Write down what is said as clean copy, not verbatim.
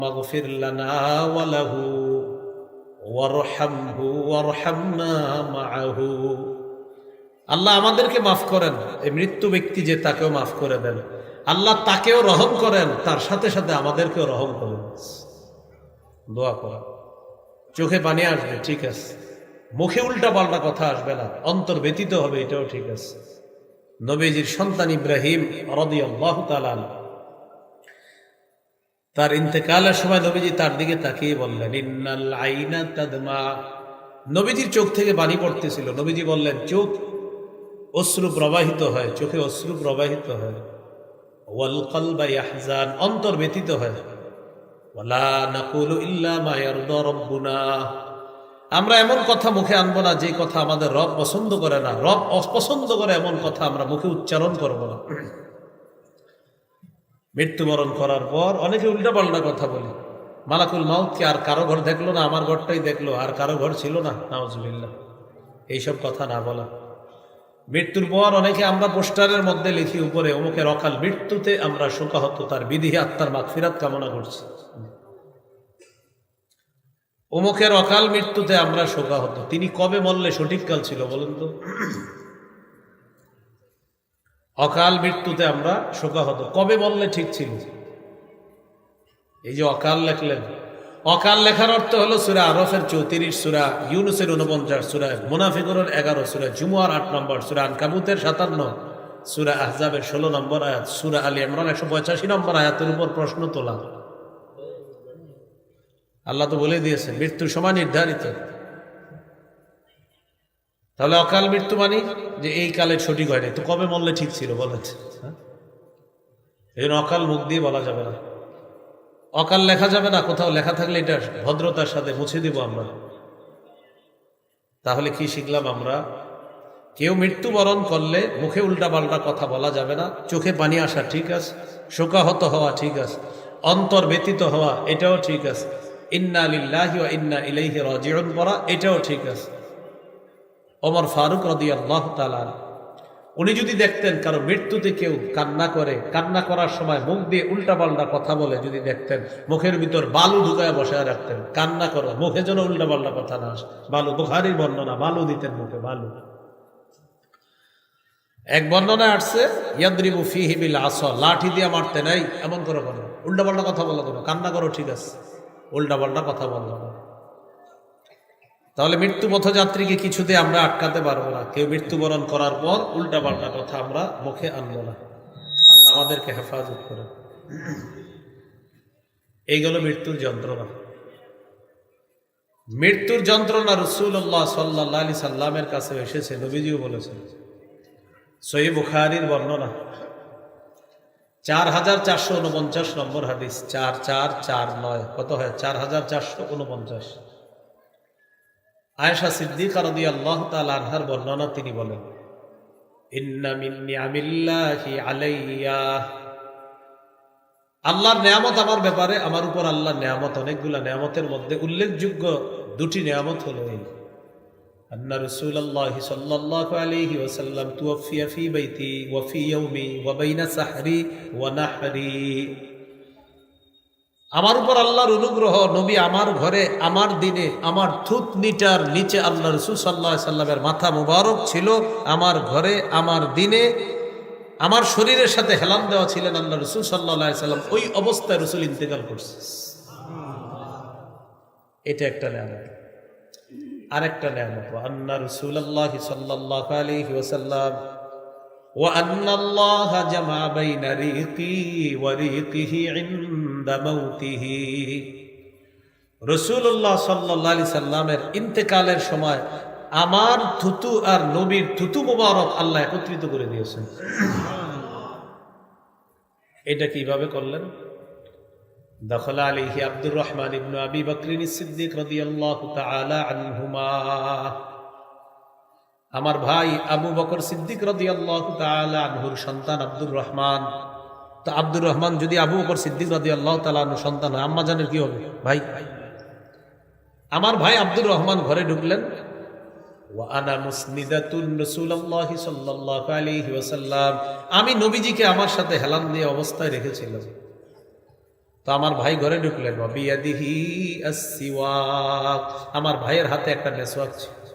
মাগফির লানা ওয়া লাহু ওয়ারহামহু ওয়ারহামনা মাআহু। আল্লাহ আমাদেরকে মাফ করেন, এই মৃত্যু ব্যক্তি যে তাকেও মাফ করে দেন। আল্লাহ তাকেও রহম করেন, তার সাথে সাথে আমাদেরকেও রহম করেন। দোয়া করা, চোখে পানি আসবে ঠিক আছে, মুখে উল্টা পাল্টা কথা আসবে না, অন্তর ব্যতীত হবে এটাও ঠিক আছে। নবীজির সন্তান ইব্রাহিম রাদিয়াল্লাহু তাআলা আনহু, তার ইন্তেকালের সময় নবীজি তার দিকে তাকিয়ে বললেন, ইন্নাল আইনা তাদমা। নবীজির চোখ থেকে পানি পড়তেছিল। নবীজি বললেন, চোখ অশ্রু প্রবাহিত হয়, চোখে অশ্রু প্রবাহিত হয়। ওয়াল কলবা ইয়াহজান, অন্তর ব্যতীত হয়। ওয়ালা নাকুলু ইল্লা মা ইয়ারদা রাব্বুনা, আমরা এমন কথা মুখে আনবো না যে কথা আমাদের রব পছন্দ করে না। রব অপছন্দ করে এমন কথা আমরা মুখে উচ্চারণ করবো না। মৃত্যুবরণ করার পর অনেকে উল্টা পাল্টা কথা বলে। মালাকুল মাউতকে আর কারো ঘর দেখলো না, আমার ঘরটাই দেখলো, আর কারো ঘর ছিল না, নাউজুবিল্লাহ। এইসব কথা না বলা। মৃত্যুর পর অনেকে আমরা পোস্টারের মধ্যে লিখি উপরে, অমুকের অকাল মৃত্যুতে আমরা শোকাহত, তার বিধি আত্মার মাগফিরাত কামনা করছি। অমুকের অকাল মৃত্যুতে আমরা শোকাহত। তিনি কবে মরলে সঠিক কাল ছিল বলুন তো? অকাল মৃত্যুতে আমরা শোকাহত, কবে বললে ঠিক ছিল? এই যে অকাল লেখলেন, অকাল লেখার অর্থ হলো সূরা আরফের 34, সূরা ইউনূসের 49, সূরা মুনাফিকুনের 11, সূরা জুমুয়ার 8 নম্বর, সূরা আনকাবুতের 57, সূরা আহজাবের 16 নম্বর আয়াত, সূরা আলী ইমরান 185 নম্বর আয়াতের উপর প্রশ্ন তোলা। আল্লাহ তো বলে দিয়েছেন মৃত্যুর সময় নির্ধারিত। তাহলে অকাল মৃত্যু মানে যে এই কালে সঠিক হয়নি, তো কবে মরলে ঠিক ছিল বলেন? এই অকাল মুখ দিয়ে বলা যাবে না, অকাল লেখা যাবে না। কোথাও লেখা থাকলে এটা ভদ্রতার সাথে মুছে দিব আমরা। তাহলে কি শিখলাম আমরা? কেউ মৃত্যুবরণ করলে মুখে উল্টা পাল্টা কথা বলা যাবে না, চোখে পানি আসা ঠিক আছে, শোকাহত হওয়া ঠিক আছে, অন্তর ব্যতীত হওয়া এটাও ঠিক আছে, ইন্না লিল্লাহি ওয়া ইন্না ইলাইহি রাজিউন পড়া এটাও ঠিক আছে। ওমর ফারুক রাদিয়াল্লাহু তাআলা, উনি যদি দেখতেন কারো মৃত্যুতে কেউ কান্না করে, কান্না করার সময় মুখ দিয়ে উল্টা পাল্টা কথা বলে, যদি দেখতেন মুখের ভিতর বালু ঢুকায় বসায় রাখতেন, কান্না করো মুখে যেন উল্টা পাল্টা কথা না আসে। বালু, বুখারীর বর্ণনা, বালু দিতেন মুখে, বালু। এক বর্ণনায় আসছে ইয়াদরিবু ফিহি বিল আসা, লাঠি দিয়ে মারতে নাই, এমন করে বলো, উল্টা পাল্টা কথা বলো কেন? কান্না করো ঠিক আছে, উল্টা পাল্টা কথা বললো না। তাহলে মৃত্যু পথযাত্রীকে কিছুতে আমরা আটকাতে পারবো না। কেউ মৃত্যুবরণ করার পর উল্টা পাল্টা কথা আমরা মুখে আনবো না। আল্লাহ আমাদেরকে হেফাজত করে। এইগুলো মৃত্যুর যন্ত্রণা। মৃত্যুর যন্ত্রণা রাসূলুল্লাহ সাল্লাল্লাহু আলাইহি সাল্লামের কাছে এসেছে, নবীজিও বলেছেন। সহিহ বুখারীর বর্ণনা 4449 নম্বর হাদিস, 4449 কত হয়? 4449। আয়েশা সিদ্দিকা রাদিয়াল্লাহু তাআলা আনহার বর্ণনা, তিনি বলেন, ইন্না মিন নিআমিল্লাহি আলাইয়া, আল্লাহর নেয়ামত আমার ব্যাপারে, আমার উপর আল্লাহর নেয়ামত অনেকগুলা, নেয়ামতের মধ্যে উল্লেখযোগ্য দুটি নেয়ামত হলো এই, আন্না রাসূলুল্লাহ সাল্লাল্লাহু আলাইহি ওয়াসাল্লাম তুওফিয়া ফি বাইতি ওয়া ফি ইয়াউমি ওয়া বাইনা সাহরি ওয়া নাহরি। আমার উপর আল্লাহর অনুগ্রহ, নবী আমার ঘরে, আমার দিনে, আমার থুতনিটার নিচে আল্লাহ রাসূল সাল্লাল্লাহু আলাইহি সাল্লামের মাথা মুবারক ছিল, আমার ঘরে, আমার দিনে, আমার শরীরের সাথে হেলান দেওয়া ছিলেন আল্লাহ রাসূল সাল্লাল্লাহু আলাইহি সাল্লাম। ওই অবস্থায় রাসূল ইন্তেকাল করছে। এটা একটা নেয়ামত। আরেকটা নেয়ামত, আন্না রাসূলুল্লাহ সাল্লাল্লাহু আলাইহি ওয়াসাল্লাম ওয়া আন্নাল্লাহা জামা বাইনা রিকি ওয়া রিকিহি ইনদা মাউতিহি। রাসূলুল্লাহ সাল্লাল্লাহু আলাইহি সাল্লামের ইন্তেকালের সময় আমার থুতু আর নবীর থুতু মুবারক আল্লাহ একত্রিত করে দিয়েছেন। এটা কিভাবে করলেন? দাখালা আলাইহি আব্দুর রহমান ইবনে আবি বকর সিদ্দিক রাদিয়াল্লাহু তাআলা আনহুমা, আমার ভাই আবু বকর সিদ্দিক রাদিয়াল্লাহু তাআলা আনহুর সন্তান আব্দুর রহমান। তো আব্দুর রহমান যদি আবু বকর সিদ্দিক রাদিয়াল্লাহু তাআলা আনহুর সন্তান হয়, আম্মা জানের কি হবে? ভাই। আমার ভাই আব্দুর রহমান ঘরে ঢুকলেন, ওয়া আনা মুসনিদাতুন রাসূলুল্লাহ সাল্লাল্লাহু আলাইহি ওয়াসাল্লাম, আমি নবীজিকে আমার সাথে হেলান দিয়ে অবস্থায় রেখেছিলাম। তো আমার ভাই ঘরে ঢুকলেন, বিয়াদিহি আসসিওয়াক, আমার ভাইয়ের হাতে একটা মেসওয়াক ছিল।